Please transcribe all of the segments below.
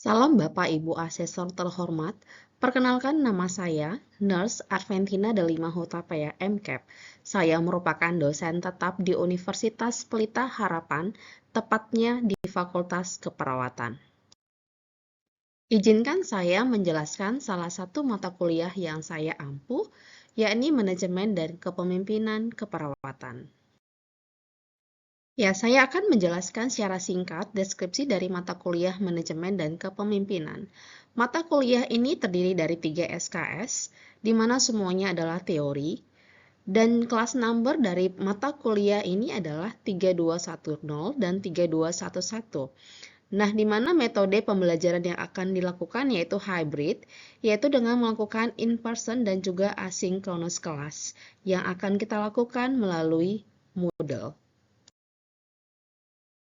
Salam Bapak Ibu Asesor terhormat, perkenalkan nama saya, Nurse Arventina Delima Hutapea MCAP. Saya merupakan dosen tetap di Universitas Pelita Harapan, tepatnya di Fakultas Keperawatan. Izinkan saya menjelaskan salah satu mata kuliah yang saya ampuh, yakni Manajemen dan Kepemimpinan Keperawatan. Ya, saya akan menjelaskan secara singkat deskripsi dari mata kuliah Manajemen dan Kepemimpinan. Mata kuliah ini terdiri dari 3 SKS, di mana semuanya adalah teori, dan kelas number dari mata kuliah ini adalah 3210 dan 3211. Nah, di mana metode pembelajaran yang akan dilakukan yaitu hybrid, yaitu dengan melakukan in-person dan juga asynchronous class, yang akan kita lakukan melalui Moodle.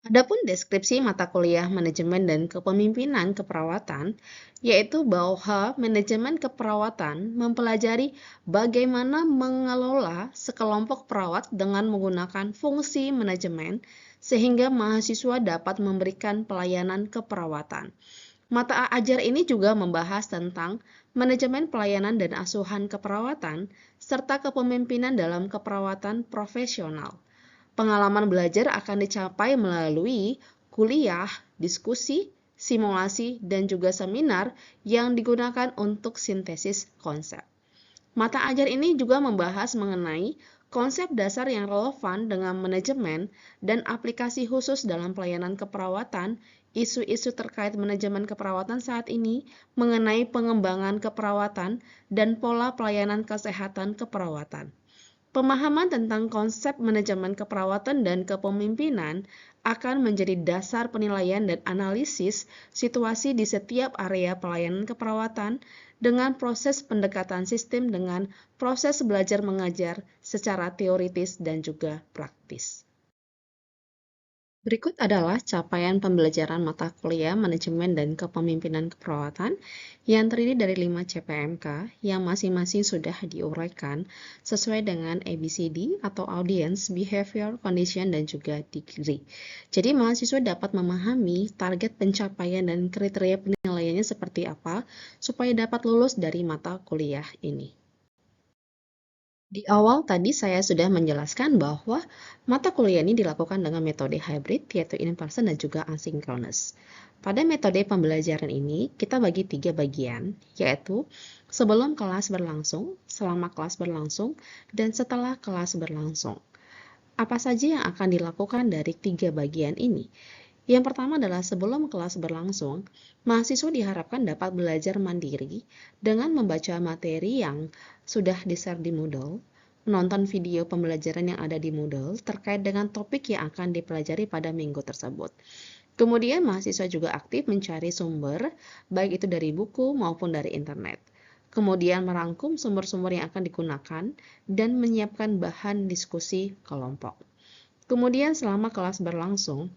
Adapun deskripsi mata kuliah Manajemen dan Kepemimpinan Keperawatan, yaitu bahwa manajemen keperawatan mempelajari bagaimana mengelola sekelompok perawat dengan menggunakan fungsi manajemen sehingga mahasiswa dapat memberikan pelayanan keperawatan. Mata ajar ini juga membahas tentang manajemen pelayanan dan asuhan keperawatan serta kepemimpinan dalam keperawatan profesional. Pengalaman belajar akan dicapai melalui kuliah, diskusi, simulasi, dan juga seminar yang digunakan untuk sintesis konsep. Mata ajar ini juga membahas mengenai konsep dasar yang relevan dengan manajemen dan aplikasi khusus dalam pelayanan keperawatan, isu-isu terkait manajemen keperawatan saat ini, mengenai pengembangan keperawatan, dan pola pelayanan kesehatan keperawatan. Pemahaman tentang konsep manajemen keperawatan dan kepemimpinan akan menjadi dasar penilaian dan analisis situasi di setiap area pelayanan keperawatan dengan proses pendekatan sistem dengan proses belajar mengajar secara teoritis dan juga praktis. Berikut adalah capaian pembelajaran mata kuliah Manajemen dan Kepemimpinan Keperawatan yang terdiri dari 5 CPMK yang masing-masing sudah diuraikan sesuai dengan ABCD atau Audience, Behavior, Condition, dan juga Degree. Jadi mahasiswa dapat memahami target pencapaian dan kriteria penilaiannya seperti apa supaya dapat lulus dari mata kuliah ini. Di awal tadi saya sudah menjelaskan bahwa mata kuliah ini dilakukan dengan metode hybrid, yaitu in-person dan juga asynchronous. Pada metode pembelajaran ini, kita bagi 3 bagian, yaitu sebelum kelas berlangsung, selama kelas berlangsung, dan setelah kelas berlangsung. Apa saja yang akan dilakukan dari 3 bagian ini? Yang pertama adalah sebelum kelas berlangsung, mahasiswa diharapkan dapat belajar mandiri dengan membaca materi yang sudah di-share di Moodle, menonton video pembelajaran yang ada di Moodle terkait dengan topik yang akan dipelajari pada minggu tersebut. Kemudian mahasiswa juga aktif mencari sumber, baik itu dari buku maupun dari internet. Kemudian merangkum sumber-sumber yang akan digunakan dan menyiapkan bahan diskusi kelompok. Kemudian selama kelas berlangsung,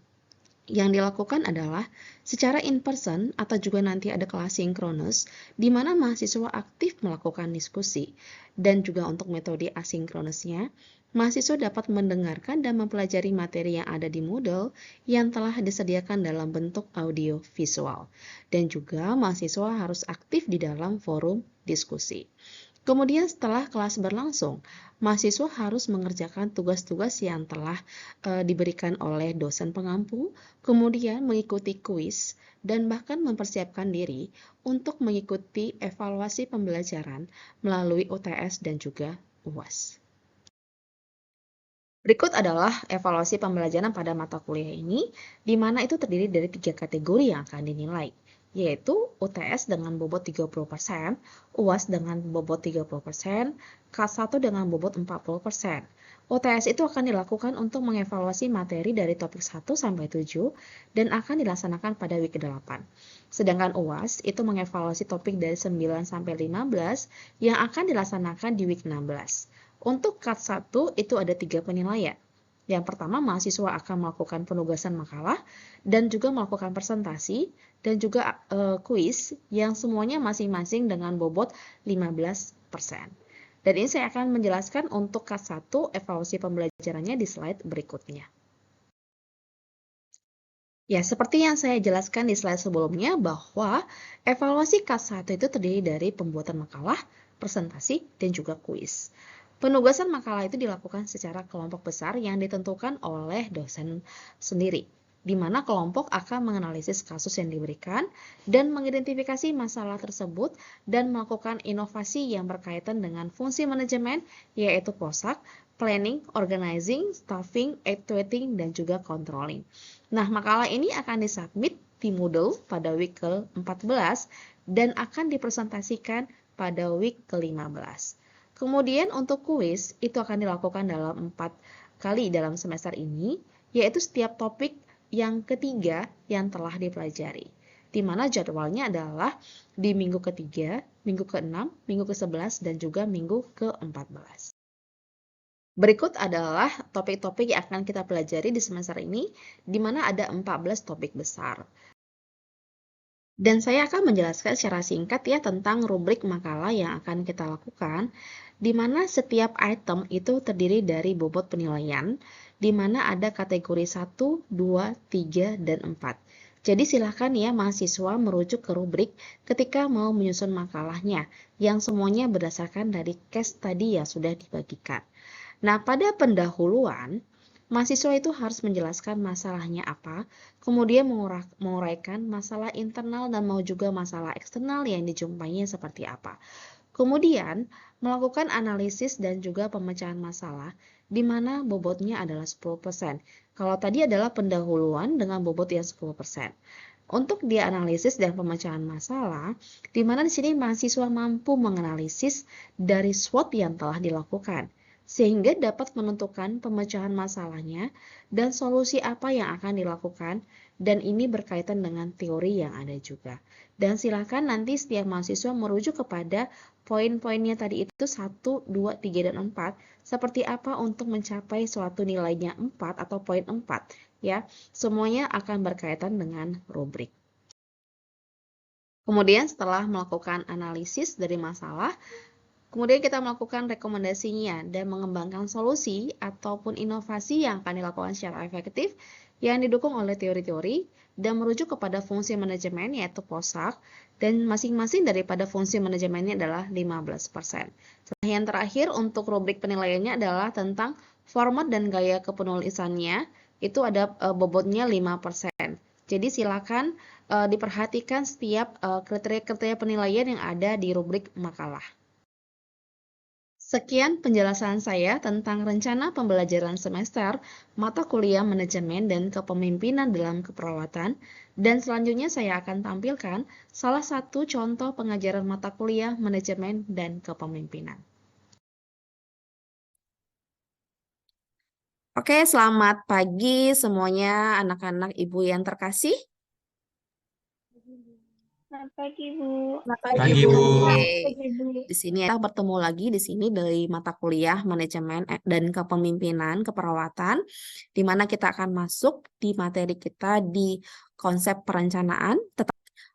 yang dilakukan adalah secara in-person atau juga nanti ada kelas sinkronus, di mana mahasiswa aktif melakukan diskusi. Dan juga untuk metode asinkronusnya, mahasiswa dapat mendengarkan dan mempelajari materi yang ada di Moodle yang telah disediakan dalam bentuk audio visual. Dan juga mahasiswa harus aktif di dalam forum diskusi. Kemudian setelah kelas berlangsung, mahasiswa harus mengerjakan tugas-tugas yang telah diberikan oleh dosen pengampu, kemudian mengikuti kuis, dan bahkan mempersiapkan diri untuk mengikuti evaluasi pembelajaran melalui UTS dan juga UAS. Berikut adalah evaluasi pembelajaran pada mata kuliah ini, di mana itu terdiri dari 3 kategori yang akan dinilai, yaitu UTS dengan bobot 30%, UAS dengan bobot 30%, K1 dengan bobot 40%. UTS itu akan dilakukan untuk mengevaluasi materi dari topik 1 sampai 7 dan akan dilaksanakan pada week 8. Sedangkan UAS itu mengevaluasi topik dari 9 sampai 15 yang akan dilaksanakan di week 16. Untuk Kat 1 itu ada 3 penilaian. Yang pertama, mahasiswa akan melakukan penugasan makalah dan juga melakukan presentasi dan juga kuis yang semuanya masing-masing dengan bobot 15%. Dan ini saya akan menjelaskan untuk Kat 1 evaluasi pembelajarannya di slide berikutnya. Ya, seperti yang saya jelaskan di slide sebelumnya bahwa evaluasi K1 itu terdiri dari pembuatan makalah, presentasi, dan juga kuis. Penugasan makalah itu dilakukan secara kelompok besar yang ditentukan oleh dosen sendiri, di mana kelompok akan menganalisis kasus yang diberikan dan mengidentifikasi masalah tersebut dan melakukan inovasi yang berkaitan dengan fungsi manajemen, yaitu POSAK, planning, organizing, staffing, actuating, dan juga controlling. Nah, makalah ini akan disubmit di Moodle pada week ke-14 dan akan dipresentasikan pada week ke-15. Kemudian untuk kuis itu akan dilakukan dalam 4 kali dalam semester ini, yaitu setiap topik yang ketiga yang telah dipelajari. Di mana jadwalnya adalah di minggu ketiga, minggu ke-6, minggu ke-11, dan juga minggu ke-14. Berikut adalah topik-topik yang akan kita pelajari di semester ini, di mana ada 14 topik besar. Dan saya akan menjelaskan secara singkat ya tentang rubrik makalah yang akan kita lakukan, di mana setiap item itu terdiri dari bobot penilaian, di mana ada kategori 1, 2, 3, dan 4. Jadi silakan ya mahasiswa merujuk ke rubrik ketika mau menyusun makalahnya, yang semuanya berdasarkan dari case tadi yang sudah dibagikan. Nah, pada pendahuluan, mahasiswa itu harus menjelaskan masalahnya apa, kemudian menguraikan masalah internal dan mau juga masalah eksternal yang dijumpainya seperti apa. Kemudian, melakukan analisis dan juga pemecahan masalah, di mana bobotnya adalah 10%. Kalau tadi adalah pendahuluan dengan bobot yang 10%. Untuk dianalisis dan pemecahan masalah, di mana di sini mahasiswa mampu menganalisis dari SWOT yang telah dilakukan, sehingga dapat menentukan pemecahan masalahnya dan solusi apa yang akan dilakukan, dan ini berkaitan dengan teori yang ada juga. Dan silakan nanti setiap mahasiswa merujuk kepada poin-poinnya tadi itu 1, 2, 3, dan 4, seperti apa untuk mencapai suatu nilainya 4 atau poin 4, ya. Semuanya akan berkaitan dengan rubrik. Kemudian setelah melakukan analisis dari masalah, kemudian kita melakukan rekomendasinya dan mengembangkan solusi ataupun inovasi yang akan dilakukan secara efektif yang didukung oleh teori-teori dan merujuk kepada fungsi manajemen yaitu POSAK, dan masing-masing daripada fungsi manajemennya adalah 15%. Nah, yang terakhir untuk rubrik penilaiannya adalah tentang format dan gaya kepenulisannya, itu ada bobotnya 5%. Jadi silakan diperhatikan setiap kriteria-kriteria penilaian yang ada di rubrik makalah. Sekian penjelasan saya tentang rencana pembelajaran semester mata kuliah manajemen dan kepemimpinan dalam keperawatan, dan selanjutnya saya akan tampilkan salah satu contoh pengajaran mata kuliah manajemen dan kepemimpinan. Oke, selamat pagi semuanya anak-anak ibu yang terkasih. Selamat pagi, Bu. Selamat pagi, Pagi, Bu. Bu. Di sini kita bertemu lagi di sini dari mata kuliah manajemen dan kepemimpinan keperawatan, di mana kita akan masuk di materi kita di konsep perencanaan.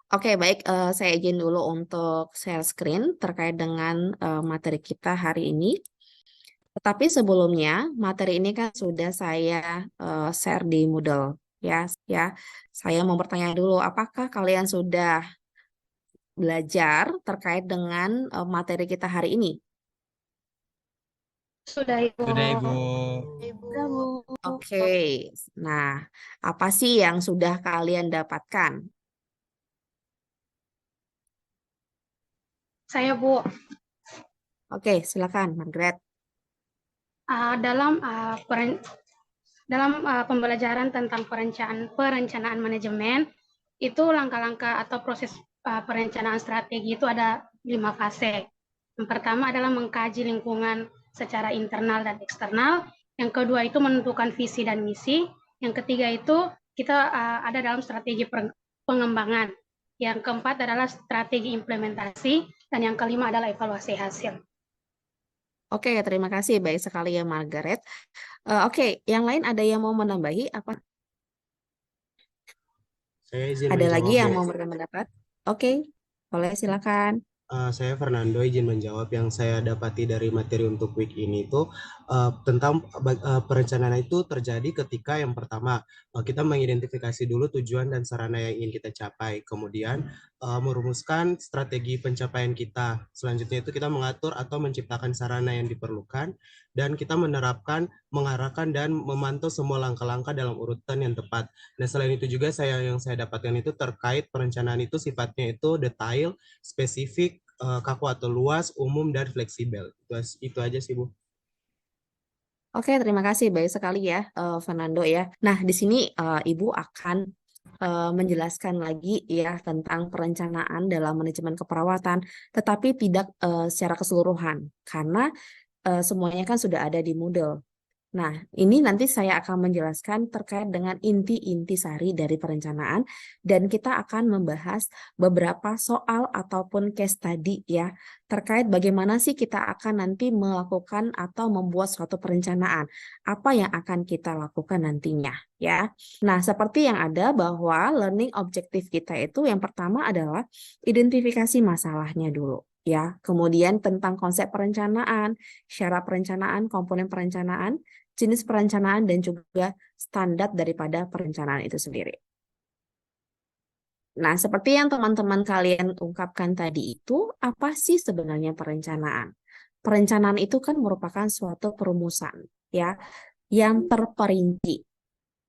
Oke, baik, saya izin dulu untuk share screen terkait dengan materi kita hari ini. Tetapi sebelumnya, materi ini kan sudah saya share di Moodle, ya. Saya mau bertanya dulu, apakah kalian sudah belajar terkait dengan materi kita hari ini? Sudah, Ibu. Sudah, Ibu. Sudah, Bu. Oke, nah apa sih yang sudah kalian dapatkan? Saya, Bu. Oke, silakan, Margaret. Dalam pembelajaran tentang perencanaan manajemen, itu langkah-langkah atau proses perencanaan strategi itu ada 5 fase. Yang pertama adalah mengkaji lingkungan secara internal dan eksternal. Yang kedua itu menentukan visi dan misi. Yang ketiga itu kita ada dalam strategi pengembangan. Yang keempat adalah strategi implementasi. Dan yang kelima adalah evaluasi hasil. Oke, terima kasih. Baik sekali ya, Margaret. Oke, yang lain ada yang mau menambahi apa? Saya izin Ada menjawab, lagi yang Bu. mau berpendapat? Oke, boleh silakan. Saya Fernando izin menjawab. Yang saya dapati dari materi untuk week ini itu tentang perencanaan itu terjadi ketika yang pertama kita mengidentifikasi dulu tujuan dan sarana yang ingin kita capai, kemudian merumuskan strategi pencapaian kita. Selanjutnya itu kita mengatur atau menciptakan sarana yang diperlukan, dan kita menerapkan, mengarahkan, dan memantau semua langkah-langkah dalam urutan yang tepat. Nah, selain itu juga yang saya dapatkan itu terkait perencanaan itu sifatnya itu detail, spesifik, kaku atau luas, umum, dan fleksibel. Itu aja sih, Bu. Oke, terima kasih. Baik sekali ya, Fernando ya. Nah, di sini Ibu akan menjelaskan lagi ya tentang perencanaan dalam manajemen keperawatan, tetapi tidak secara keseluruhan, karena semuanya kan sudah ada di Moodle. Nah, ini nanti saya akan menjelaskan terkait dengan inti-inti sari dari perencanaan, dan kita akan membahas beberapa soal ataupun case study ya, terkait bagaimana sih kita akan nanti melakukan atau membuat suatu perencanaan, apa yang akan kita lakukan nantinya ya. Nah, seperti yang ada bahwa learning objective kita itu yang pertama adalah identifikasi masalahnya dulu ya, kemudian tentang konsep perencanaan, syarat perencanaan, komponen perencanaan, jenis perencanaan, dan juga standar daripada perencanaan itu sendiri. Nah, seperti yang teman-teman kalian ungkapkan tadi itu, apa sih sebenarnya perencanaan? Perencanaan itu kan merupakan suatu perumusan, ya, yang terperinci,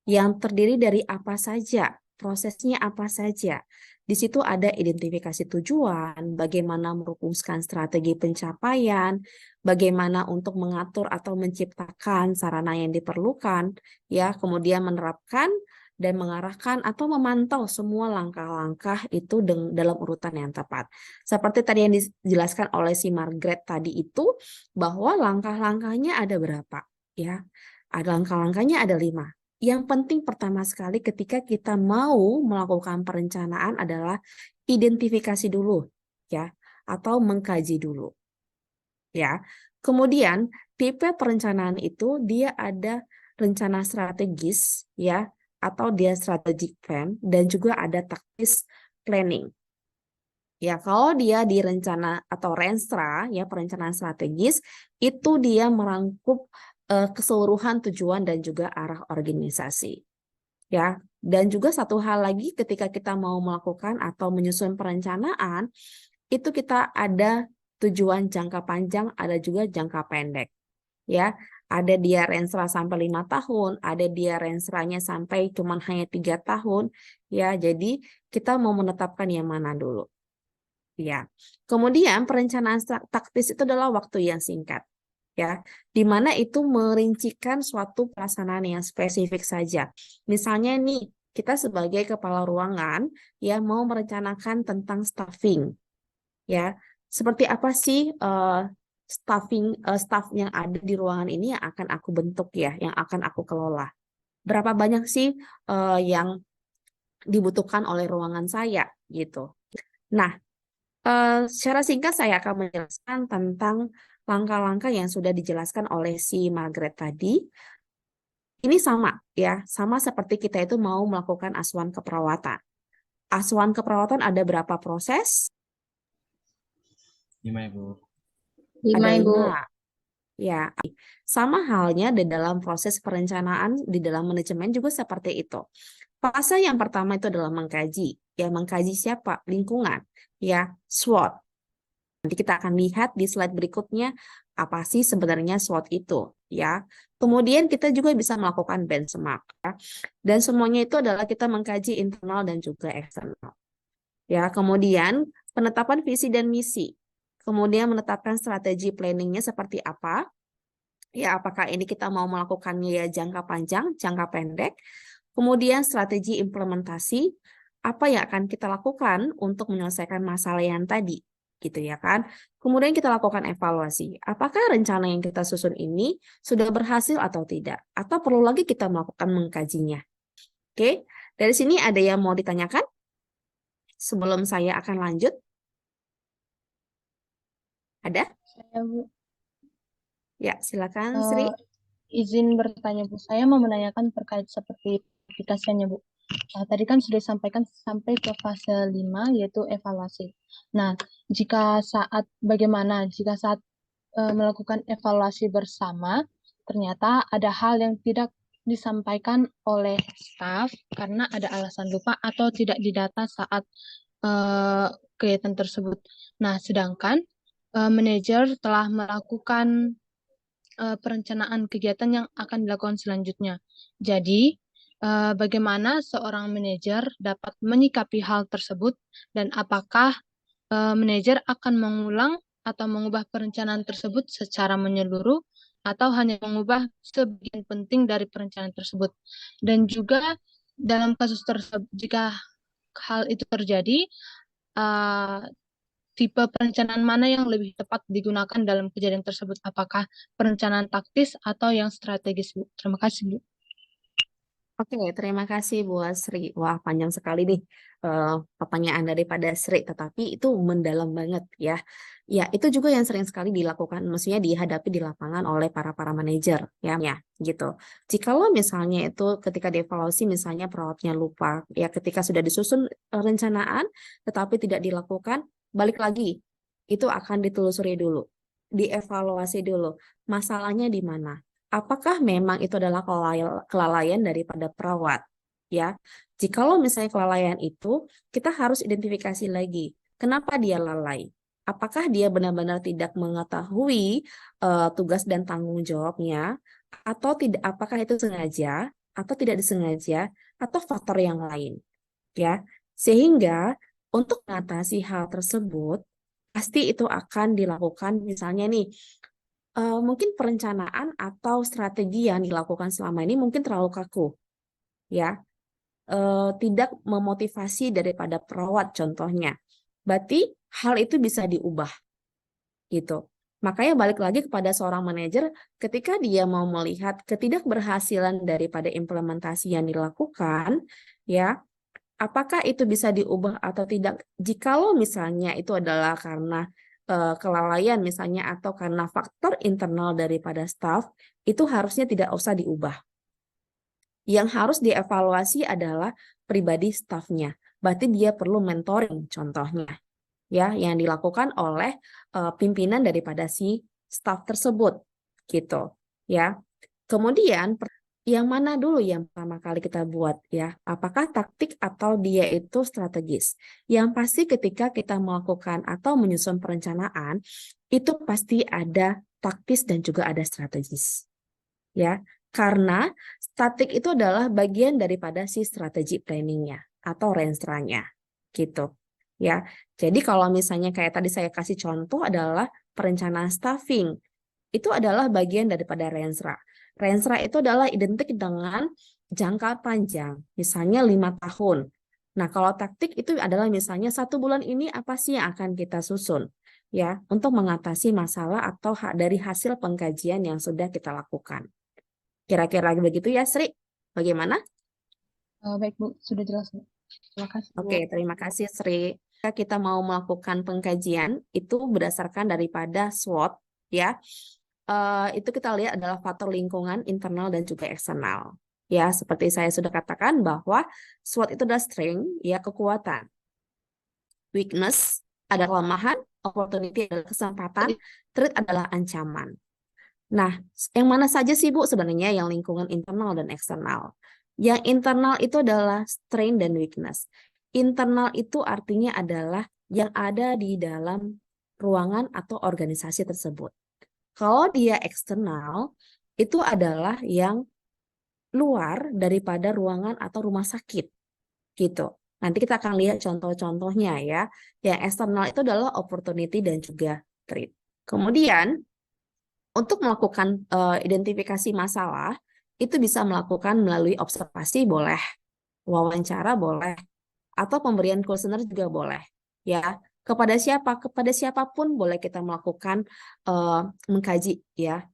yang terdiri dari apa saja, prosesnya apa saja. Di situ ada identifikasi tujuan, bagaimana merumuskan strategi pencapaian, bagaimana untuk mengatur atau menciptakan sarana yang diperlukan, ya, kemudian menerapkan dan mengarahkan atau memantau semua langkah-langkah itu dalam urutan yang tepat. Seperti tadi yang dijelaskan oleh si Margaret tadi itu, bahwa langkah-langkahnya ada berapa, ya? Ada langkah-langkahnya ada 5. Yang penting pertama sekali ketika kita mau melakukan perencanaan adalah identifikasi dulu, ya, atau mengkaji dulu, ya. Kemudian tipe perencanaan itu dia ada rencana strategis, ya, atau dia strategic plan, dan juga ada taktis planning. Ya, kalau dia di rencana atau renstra, ya, perencanaan strategis, itu dia merangkup keseluruhan tujuan dan juga arah organisasi. Ya, dan juga satu hal lagi ketika kita mau melakukan atau menyusun perencanaan, itu kita ada tujuan jangka panjang, ada juga jangka pendek. Ya, ada dia renstra sampai 5 tahun, ada dia renstranya sampai cuman hanya 3 tahun. Ya, jadi kita mau menetapkan yang mana dulu. Ya. Kemudian perencanaan taktis itu adalah waktu yang singkat, ya, di mana itu merincikan suatu pelaksanaan yang spesifik saja. Misalnya nih, kita sebagai kepala ruangan ya mau merencanakan tentang staffing, ya. Seperti apa sih staff yang ada di ruangan ini yang akan aku bentuk ya, yang akan aku kelola. Berapa banyak sih yang dibutuhkan oleh ruangan saya gitu. Nah, secara singkat saya akan menjelaskan tentang langkah-langkah yang sudah dijelaskan oleh si Margaret tadi. Ini sama ya, sama seperti kita itu mau melakukan asuhan keperawatan. Asuhan keperawatan ada berapa proses? 5, Ibu. Ada 5, Ibu. 5. Ya, sama halnya di dalam proses perencanaan di dalam manajemen juga seperti itu. Fase yang pertama itu adalah mengkaji. Ya, mengkaji siapa? Lingkungan. Ya, SWOT. Nanti kita akan lihat di slide berikutnya apa sih sebenarnya SWOT itu, ya. Kemudian kita juga bisa melakukan benchmark, ya. Dan semuanya itu adalah kita mengkaji internal dan juga eksternal. Ya, kemudian penetapan visi dan misi. Kemudian menetapkan strategi planningnya seperti apa. Ya, apakah ini kita mau melakukannya ya jangka panjang, jangka pendek. Kemudian strategi implementasi, apa yang akan kita lakukan untuk menyelesaikan masalah yang tadi, gitu ya kan. Kemudian kita lakukan evaluasi. Apakah rencana yang kita susun ini sudah berhasil atau tidak? Atau perlu lagi kita melakukan mengkajinya? Oke, dari sini ada yang mau ditanyakan? Sebelum saya akan lanjut. Ada? Saya, Bu. Ya, silakan Sri. Izin bertanya, Bu. Saya mau menanyakan terkait seperti aplikasinya, Bu. Tadi kan sudah disampaikan sampai ke fase 5, yaitu evaluasi. Nah, jika saat melakukan evaluasi bersama, ternyata ada hal yang tidak disampaikan oleh staf karena ada alasan lupa atau tidak didata saat kegiatan tersebut. Nah, sedangkan manajer telah melakukan perencanaan kegiatan yang akan dilakukan selanjutnya. Jadi, bagaimana seorang manajer dapat menyikapi hal tersebut dan apakah manajer akan mengulang atau mengubah perencanaan tersebut secara menyeluruh atau hanya mengubah sebagian penting dari perencanaan tersebut. Dan juga dalam kasus tersebut, jika hal itu terjadi, tipe perencanaan mana yang lebih tepat digunakan dalam kejadian tersebut? Apakah perencanaan taktis atau yang strategis, Bu? Terima kasih, Bu. Oke, terima kasih buat Sri. Wah, panjang sekali nih pertanyaan daripada Sri, tetapi itu mendalam banget ya. Ya, itu juga yang sering sekali dilakukan, maksudnya dihadapi di lapangan oleh para manajer ya, gitu. Jikalau misalnya itu ketika dievaluasi misalnya perawatnya lupa, ya ketika sudah disusun rencanaan tetapi tidak dilakukan, balik lagi itu akan ditelusuri dulu, dievaluasi dulu. Masalahnya di mana? Apakah memang itu adalah kelalaian daripada perawat? Ya, jikalau misalnya kelalaian itu, kita harus identifikasi lagi. Kenapa dia lalai? Apakah dia benar-benar tidak mengetahui tugas dan tanggung jawabnya, atau tidak? Apakah itu sengaja atau tidak disengaja, atau faktor yang lain? Ya, sehingga untuk mengatasi hal tersebut, pasti itu akan dilakukan misalnya nih. Mungkin perencanaan atau strategi yang dilakukan selama ini mungkin terlalu kaku, ya, tidak memotivasi daripada perawat contohnya. Berarti hal itu bisa diubah, gitu. Makanya balik lagi kepada seorang manajer, ketika dia mau melihat ketidakberhasilan daripada implementasi yang dilakukan, ya, apakah itu bisa diubah atau tidak? Jikalau misalnya itu adalah karena kelalaian misalnya atau karena faktor internal daripada staf, itu harusnya tidak usah diubah. Yang harus dievaluasi adalah pribadi stafnya. Berarti dia perlu mentoring contohnya, ya, yang dilakukan oleh pimpinan daripada si staf tersebut, gitu, ya. Kemudian yang mana dulu yang pertama kali kita buat ya? Apakah taktik atau dia itu strategis? Yang pasti ketika kita melakukan atau menyusun perencanaan, itu pasti ada taktis dan juga ada strategis. Ya, karena statik itu adalah bagian daripada si strategi planningnya atau renstra-nya, gitu. Ya, jadi kalau misalnya kayak tadi saya kasih contoh adalah perencanaan staffing, itu adalah bagian daripada renstra. Renstra itu adalah identik dengan jangka panjang, misalnya 5 tahun. Nah, kalau taktik itu adalah misalnya 1 bulan ini apa sih yang akan kita susun, ya, untuk mengatasi masalah atau dari hasil pengkajian yang sudah kita lakukan. Kira-kira begitu ya, Sri? Bagaimana? Baik, Bu. Sudah jelas, Bu. Terima kasih, Bu. Oke, terima kasih, Sri. Kita mau melakukan pengkajian itu berdasarkan daripada SWOT, ya. Itu kita lihat adalah faktor lingkungan internal dan juga eksternal. Ya, seperti saya sudah katakan bahwa SWOT itu adalah strength, ya, kekuatan. Weakness ada kelemahan, opportunity adalah kesempatan, threat adalah ancaman. Nah, yang mana saja sih Bu sebenarnya yang lingkungan internal dan eksternal? Yang internal itu adalah strength dan weakness. Internal itu artinya adalah yang ada di dalam ruangan atau organisasi tersebut. Kalau dia eksternal, itu adalah yang luar daripada ruangan atau rumah sakit, gitu. Nanti kita akan lihat contoh-contohnya ya. Yang eksternal itu adalah opportunity dan juga threat. Kemudian, untuk melakukan identifikasi masalah, itu bisa melakukan melalui observasi boleh, wawancara boleh, atau pemberian kuesioner juga boleh. Ya, kepada siapa? Kepada siapapun boleh kita melakukan mengkaji ya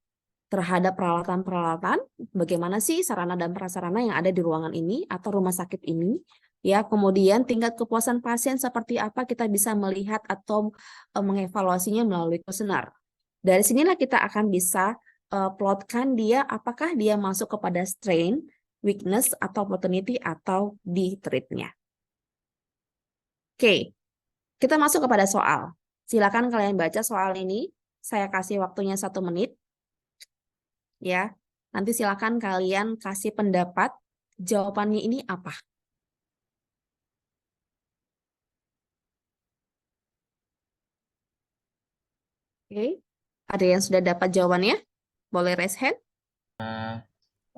terhadap peralatan-peralatan, bagaimana sih sarana dan prasarana yang ada di ruangan ini atau rumah sakit ini. Ya, kemudian tingkat kepuasan pasien seperti apa kita bisa melihat atau mengevaluasinya melalui kuesioner. Dari sinilah kita akan bisa plotkan dia apakah dia masuk kepada strength, weakness, atau opportunity, atau di threat-nya. Oke, kita masuk kepada soal. Silakan kalian baca soal ini. Saya kasih waktunya 1 menit. Ya, Nanti silakan kalian kasih pendapat, jawabannya ini apa? Oke, ada yang sudah dapat jawabannya? Boleh raise hand?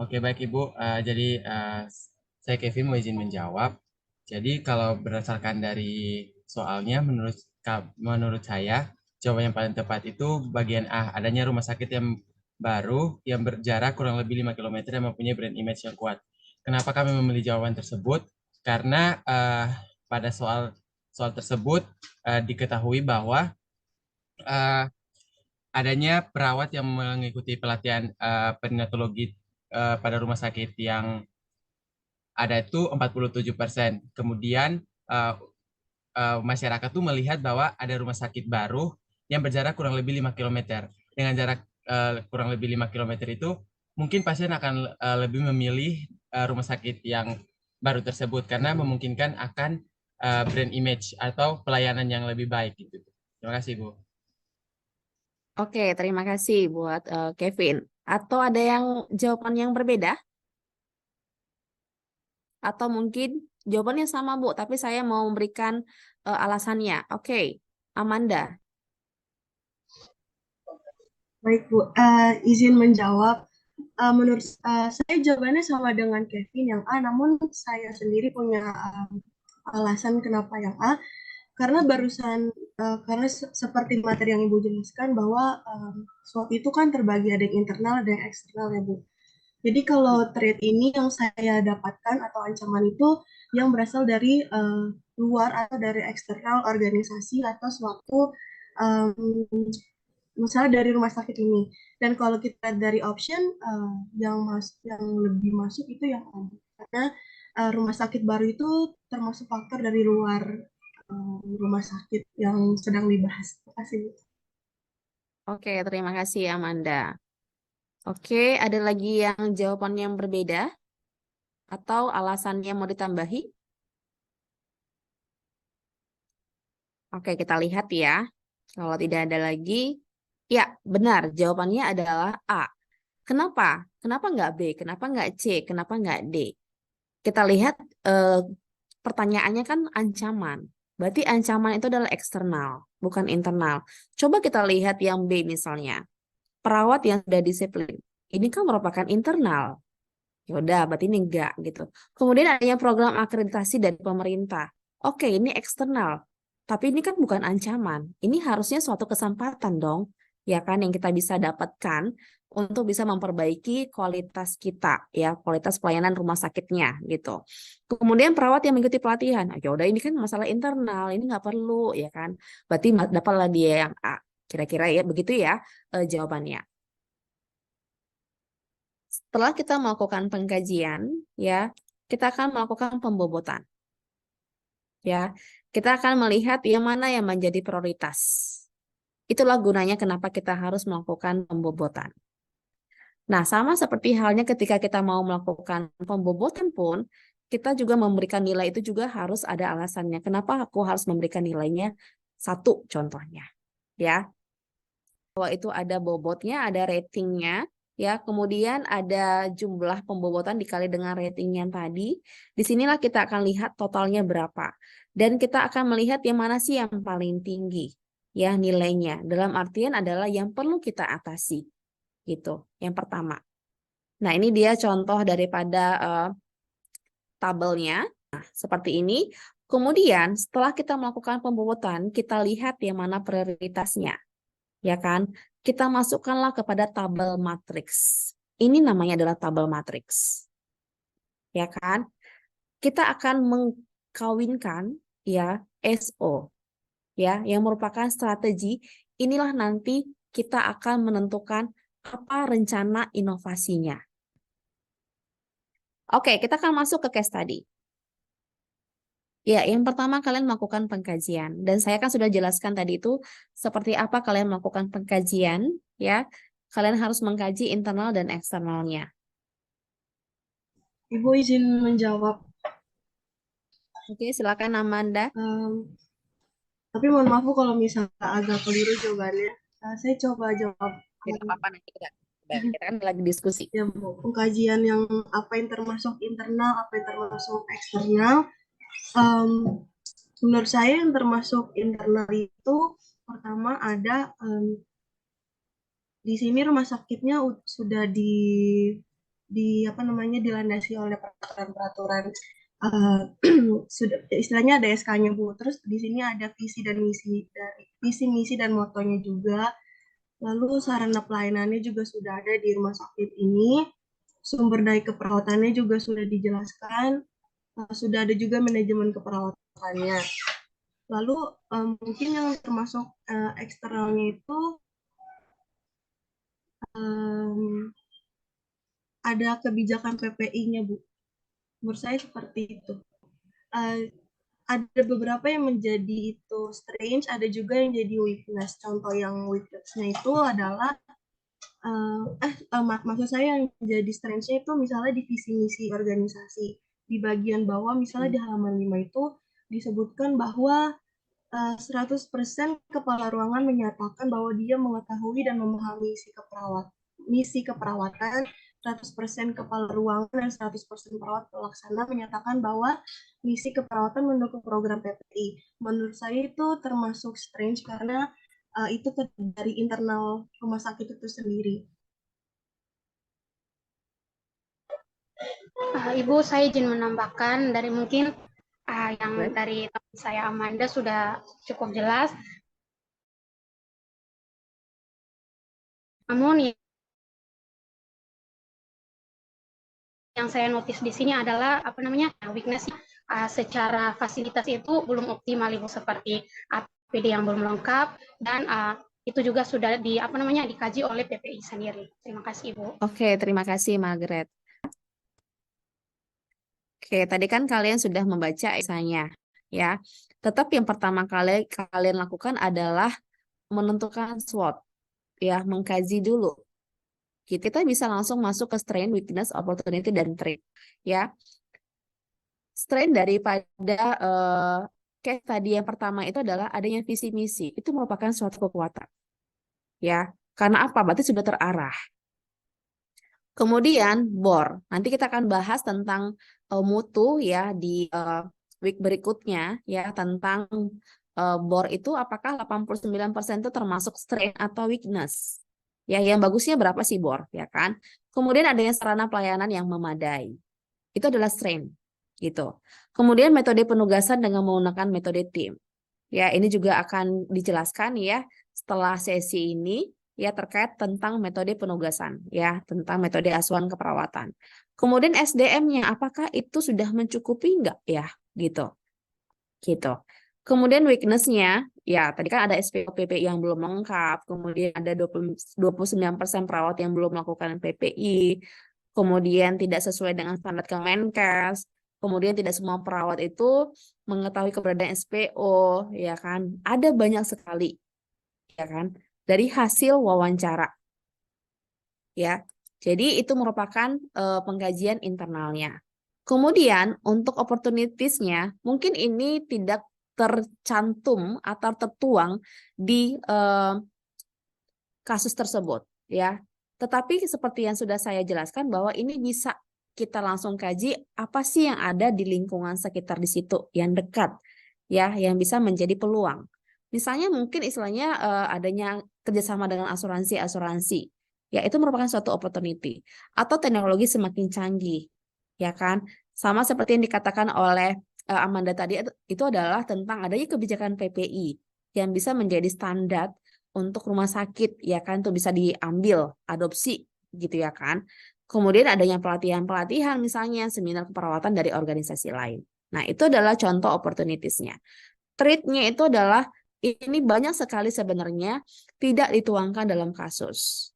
Oke, baik Ibu. Jadi saya Kevin mau izin menjawab. Jadi kalau berdasarkan dari soalnya, menurut saya jawaban yang paling tepat itu bagian A, adanya rumah sakit yang baru yang berjarak kurang lebih 5 kilometer yang mempunyai brand image yang kuat. Kenapa kami memilih jawaban tersebut? Karena pada soal tersebut diketahui bahwa eh, adanya perawat yang mengikuti pelatihan perinatologi pada rumah sakit yang ada itu 47%. Kemudian uh, masyarakat tuh melihat bahwa ada rumah sakit baru yang berjarak kurang lebih 5 kilometer. Dengan jarak kurang lebih 5 kilometer itu, mungkin pasien akan lebih memilih rumah sakit yang baru tersebut karena memungkinkan akan brand image atau pelayanan yang lebih baik gitu. Terima kasih, Bu. Oke, terima kasih buat Kevin. Atau ada yang jawaban yang berbeda? Atau mungkin jawabannya sama, Bu, tapi saya mau memberikan alasannya. Oke, Amanda. Baik Bu, izin menjawab. Menurut saya jawabannya sama dengan Kevin yang A, namun saya sendiri punya alasan kenapa yang A. Karena barusan, karena seperti materi yang Ibu jelaskan bahwa SWOT itu kan terbagi ada yang internal ada yang eksternal ya Bu. Jadi kalau threat ini yang saya dapatkan atau ancaman itu yang berasal dari luar atau dari eksternal organisasi atau suatu misalnya dari rumah sakit ini. Dan kalau kita dari option yang lebih masuk itu yang A. Karena rumah sakit baru itu termasuk faktor dari luar rumah sakit yang sedang dibahas. Terima kasih. Oke, terima kasih Amanda. Oke, ada lagi yang jawaban yang berbeda? Atau alasan yang mau ditambahi? Oke, kita lihat ya. Kalau tidak ada lagi, ya benar, jawabannya adalah A. Kenapa? Kenapa nggak B? Kenapa nggak C? Kenapa nggak D? Kita lihat pertanyaannya kan ancaman. Berarti ancaman itu adalah eksternal, bukan internal. Coba kita lihat yang B misalnya. Perawat yang sudah disiplin. Ini kan merupakan internal. Ya udah, berarti ini enggak gitu. Kemudian adanya program akreditasi dari pemerintah. Oke, ini eksternal. Tapi ini kan bukan ancaman. Ini harusnya suatu kesempatan dong, ya kan, yang kita bisa dapatkan untuk bisa memperbaiki kualitas kita, ya, kualitas pelayanan rumah sakitnya gitu. Kemudian perawat yang mengikuti pelatihan. Ya udah, ini kan masalah internal, ini nggak perlu, ya kan. Berarti dapatlah dia yang A. Kira-kira ya begitu ya jawabannya. Setelah kita melakukan pengkajian, ya, kita akan melakukan pembobotan. Ya, kita akan melihat yang mana yang menjadi prioritas. Itulah gunanya kenapa kita harus melakukan pembobotan. Nah, sama seperti halnya ketika kita mau melakukan pembobotan pun, kita juga memberikan nilai itu juga harus ada alasannya. Kenapa aku harus memberikan nilainya 1 contohnya. Ya, bahwa itu ada bobotnya, ada ratingnya, ya, kemudian ada jumlah pembobotan dikali dengan rating yang tadi. Disinilah kita akan lihat totalnya berapa. Dan kita akan melihat yang mana sih yang paling tinggi, ya, nilainya. Dalam artian adalah yang perlu kita atasi, gitu. Yang pertama. Nah, ini dia contoh daripada tabelnya. Nah, seperti ini. Kemudian setelah kita melakukan pembobotan, kita lihat yang mana prioritasnya. Ya kan? Kita masukkanlah kepada tabel matriks. Ini namanya adalah tabel matriks. Ya kan? Kita akan mengkawinkan ya SO ya yang merupakan strategi. Inilah nanti kita akan menentukan apa rencana inovasinya. Oke, kita akan masuk ke case study. Ya, yang pertama kalian melakukan pengkajian. Dan saya kan sudah jelaskan tadi itu seperti apa kalian melakukan pengkajian, ya. Kalian harus mengkaji internal dan eksternalnya. Ibu izin menjawab. Oke, silakan Amanda. Tapi mohon maaf Bu kalau misalnya agak keliru jawabannya. Saya coba jawab. Tidak apa-apa, nanti kita kita kan lagi diskusi. Ya, Bu. Pengkajian yang apa yang termasuk internal, apa yang termasuk eksternal. Menurut saya yang termasuk internal itu pertama ada di sini rumah sakitnya sudah di apa namanya dilandasi oleh peraturan-peraturan sudah istilahnya ada SK-nya Bu. Terus di sini ada visi misi dan motonya juga. Lalu sarana pelayanannya juga sudah ada di rumah sakit ini. Sumber daya keperawatannya juga sudah dijelaskan. Sudah ada juga manajemen keperawatannya. Lalu mungkin yang termasuk eksternalnya itu ada kebijakan PPI-nya, Bu. Menurut saya seperti itu. Ada beberapa yang menjadi itu strange, ada juga yang jadi weakness. Contoh yang weakness-nya itu adalah maksud saya yang jadi strange-nya itu misalnya di visi misi organisasi. Di bagian bawah misalnya di halaman 5 itu disebutkan bahwa 100% kepala ruangan menyatakan bahwa dia mengetahui dan memahami misi keperawatan, 100% kepala ruangan dan 100% perawat pelaksana menyatakan bahwa misi keperawatan mendukung program PPI. Menurut saya itu termasuk strange karena itu dari internal rumah sakit itu sendiri. Ibu, saya izin menambahkan dari mungkin yang dari teman saya Amanda sudah cukup jelas. Namun yang saya notice di sini adalah weakness secara fasilitas itu belum optimal Ibu, seperti APD yang belum lengkap dan itu juga sudah dikaji oleh PPI sendiri. Terima kasih Ibu. Oke, terima kasih Margaret. Oke, tadi kan kalian sudah membaca esainya, ya. Tetap yang pertama kali kalian lakukan adalah menentukan SWOT, ya, mengkaji dulu. Kita bisa langsung masuk ke strength, weakness, opportunity, dan threat, ya. Strength daripada case tadi yang pertama itu adalah adanya visi misi, itu merupakan suatu kekuatan, ya. Karena apa? Berarti sudah terarah. Kemudian BOR, nanti kita akan bahas tentang mutu ya di week berikutnya ya tentang BOR itu apakah 89% itu termasuk strength atau weakness. Ya, yang bagusnya berapa sih BOR ya kan? Kemudian adanya sarana pelayanan yang memadai. Itu adalah strength gitu. Kemudian metode penugasan dengan menggunakan metode tim. Ya, ini juga akan dijelaskan ya setelah sesi ini ya terkait tentang metode penugasan ya, tentang metode asuhan keperawatan. Kemudian SDM-nya apakah itu sudah mencukupi enggak ya gitu. Gitu. Kemudian weakness-nya ya tadi kan ada SPOPPI yang belum lengkap, kemudian ada 29% perawat yang belum melakukan PPI, kemudian tidak sesuai dengan standar Kemenkes, kemudian tidak semua perawat itu mengetahui keberadaan SPO, ya kan? Ada banyak sekali, ya kan? Dari hasil wawancara, ya. Jadi itu merupakan pengkajian internalnya. Kemudian untuk opportunities-nya, mungkin ini tidak tercantum atau tertuang di kasus tersebut, ya. Tetapi seperti yang sudah saya jelaskan bahwa ini bisa kita langsung kaji apa sih yang ada di lingkungan sekitar di situ yang dekat, ya, yang bisa menjadi peluang. Misalnya mungkin istilahnya adanya kerjasama dengan asuransi, ya itu merupakan suatu opportunity. Atau teknologi semakin canggih, ya kan? Sama seperti yang dikatakan oleh Amanda tadi itu adalah tentang adanya kebijakan PPI yang bisa menjadi standar untuk rumah sakit, ya kan, itu bisa diambil, adopsi, gitu ya kan. Kemudian adanya pelatihan-pelatihan, misalnya seminar keperawatan dari organisasi lain. Nah, itu adalah contoh opportunities-nya. Treat-nya itu adalah, ini banyak sekali sebenarnya tidak dituangkan dalam kasus.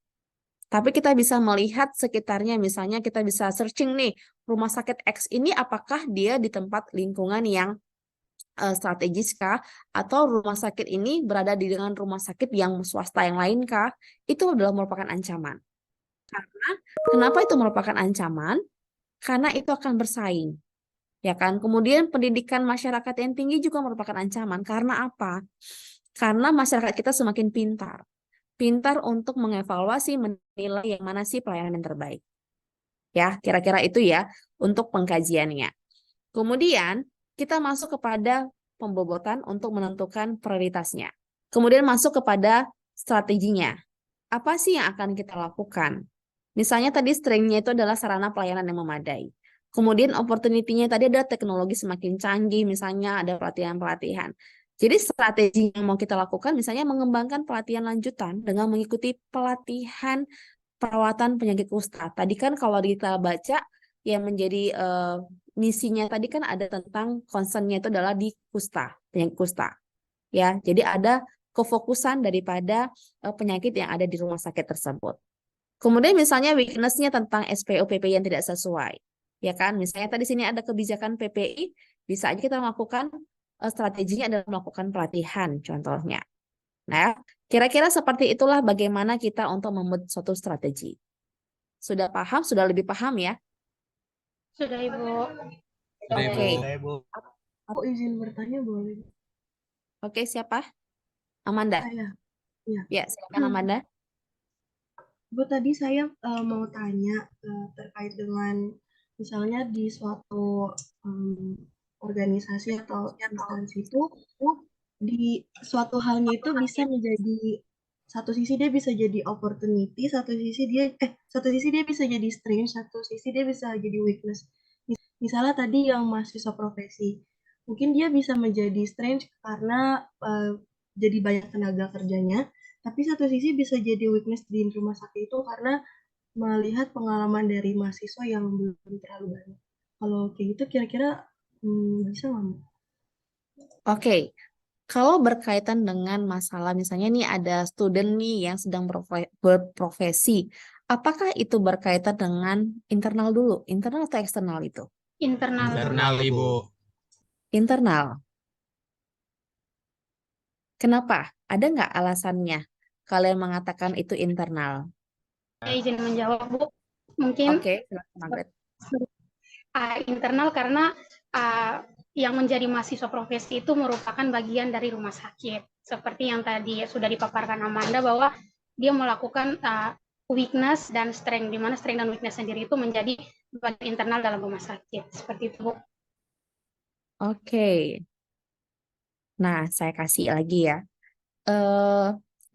Tapi kita bisa melihat sekitarnya, misalnya kita bisa searching nih, rumah sakit X ini apakah dia di tempat lingkungan yang strategis kah, atau rumah sakit ini berada di dengan rumah sakit yang swasta yang lain kah, itu adalah merupakan ancaman. Karena kenapa itu merupakan ancaman? Karena itu akan bersaing, ya kan? Kemudian pendidikan masyarakat yang tinggi juga merupakan ancaman. Karena apa? Karena masyarakat kita semakin pintar. pintar untuk mengevaluasi, menilai yang mana sih pelayanan yang terbaik. Ya, kira-kira itu ya untuk pengkajiannya. Kemudian kita masuk kepada pembobotan untuk menentukan prioritasnya. Kemudian masuk kepada strateginya. Apa sih yang akan kita lakukan? Misalnya tadi strength-nya itu adalah sarana pelayanan yang memadai. Kemudian opportunity-nya tadi ada teknologi semakin canggih, misalnya ada pelatihan-pelatihan. Jadi strategi yang mau kita lakukan misalnya mengembangkan pelatihan lanjutan dengan mengikuti pelatihan perawatan penyakit kusta. Tadi kan kalau kita baca yang menjadi misinya tadi kan ada tentang concern-nya itu adalah di kusta, penyakit kusta. Ya, jadi ada kefokusan daripada penyakit yang ada di rumah sakit tersebut. Kemudian misalnya weakness-nya tentang SPO PPI yang tidak sesuai. Ya kan, misalnya tadi sini ada kebijakan PPI, bisa aja kita melakukan strateginya adalah melakukan pelatihan contohnya. Nah, kira-kira seperti itulah bagaimana kita untuk membuat suatu strategi. Sudah paham? Sudah lebih paham ya? Sudah, Ibu. Sudah, Ibu. Oke. Saya, Bu. Aku izin bertanya boleh? Oke, siapa? Amanda. Saya. Ya. Ya, silakan Amanda. Bu, tadi saya mau tanya terkait dengan misalnya di suatu organisasi atau instansi itu di suatu halnya itu bisa menjadi satu sisi dia bisa jadi opportunity, satu sisi dia bisa jadi strength, satu sisi dia bisa jadi weakness. Misalnya tadi yang mahasiswa profesi, mungkin dia bisa menjadi strength karena jadi banyak tenaga kerjanya, tapi satu sisi bisa jadi weakness di rumah sakit itu karena melihat pengalaman dari mahasiswa yang belum terlalu banyak. Kalau kayak gitu kira-kira bisa nggak, Mbak? Oke. Kalau berkaitan dengan masalah misalnya nih ada student nih yang sedang berprofesi, apakah itu berkaitan dengan internal dulu, internal atau eksternal itu? Internal. Internal, Ibu. Internal. Kenapa? Ada nggak alasannya kalian mengatakan itu internal? Saya izin menjawab, Bu. Mungkin Oke, silakan Margaret. internal karena yang menjadi mahasiswa profesi itu merupakan bagian dari rumah sakit. Seperti yang tadi sudah dipaparkan Amanda bahwa dia melakukan weakness dan strength, di mana strength dan weakness sendiri itu menjadi bagian internal dalam rumah sakit. Seperti itu, Bu. Oke. Nah, saya kasih lagi ya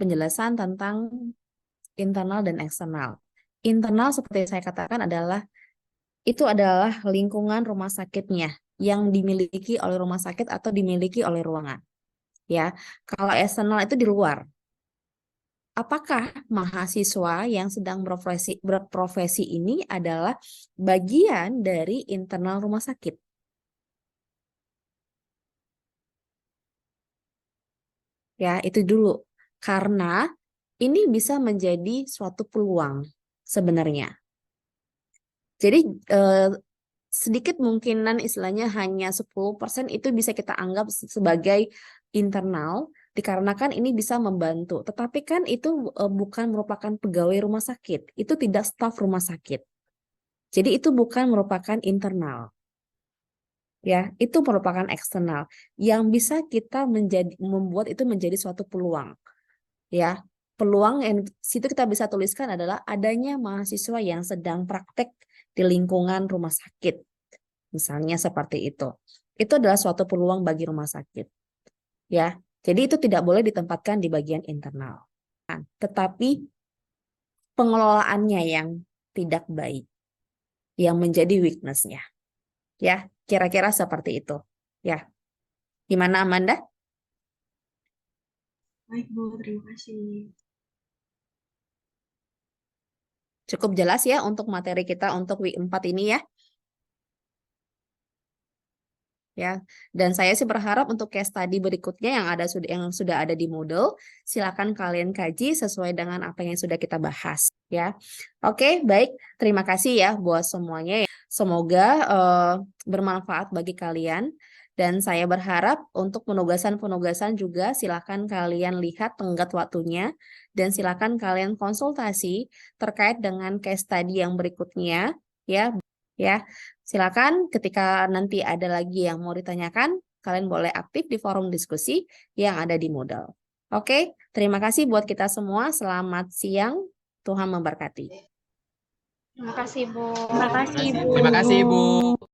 penjelasan tentang internal dan eksternal. Internal seperti saya katakan itu adalah lingkungan rumah sakitnya yang dimiliki oleh rumah sakit atau dimiliki oleh ruangan. Ya, kalau eksternal itu di luar. Apakah mahasiswa yang sedang berprofesi ini adalah bagian dari internal rumah sakit? Ya, itu dulu. Karena ini bisa menjadi suatu peluang sebenarnya. Jadi sedikit mungkinan istilahnya hanya 10% itu bisa kita anggap sebagai internal dikarenakan ini bisa membantu. Tetapi kan itu bukan merupakan pegawai rumah sakit, itu tidak staf rumah sakit. Jadi itu bukan merupakan internal. Ya, itu merupakan eksternal yang bisa kita membuat itu menjadi suatu peluang. Ya, peluang yang situ kita bisa tuliskan adalah adanya mahasiswa yang sedang praktek di lingkungan rumah sakit. Misalnya seperti itu. Itu adalah suatu peluang bagi rumah sakit. Ya, jadi itu tidak boleh ditempatkan di bagian internal. Tetapi pengelolaannya yang tidak baik, yang menjadi weakness-nya. Ya, kira-kira seperti itu. Ya. Gimana Amanda? Baik, Bu, terima kasih. Cukup jelas ya untuk materi kita untuk week 4 ini ya. Ya, dan saya sih berharap untuk case study berikutnya yang sudah ada di Moodle, silakan kalian kaji sesuai dengan apa yang sudah kita bahas ya. Oke, baik. Terima kasih ya buat semuanya. Semoga bermanfaat bagi kalian. Dan saya berharap untuk penugasan-penugasan juga silakan kalian lihat tenggat waktunya dan silakan kalian konsultasi terkait dengan case study yang berikutnya ya. Silakan ketika nanti ada lagi yang mau ditanyakan, kalian boleh aktif di forum diskusi yang ada di Moodle. Oke, terima kasih buat kita semua. Selamat siang. Tuhan memberkati. Terima kasih, Bu. Terima kasih, Bu. Terima kasih, Ibu.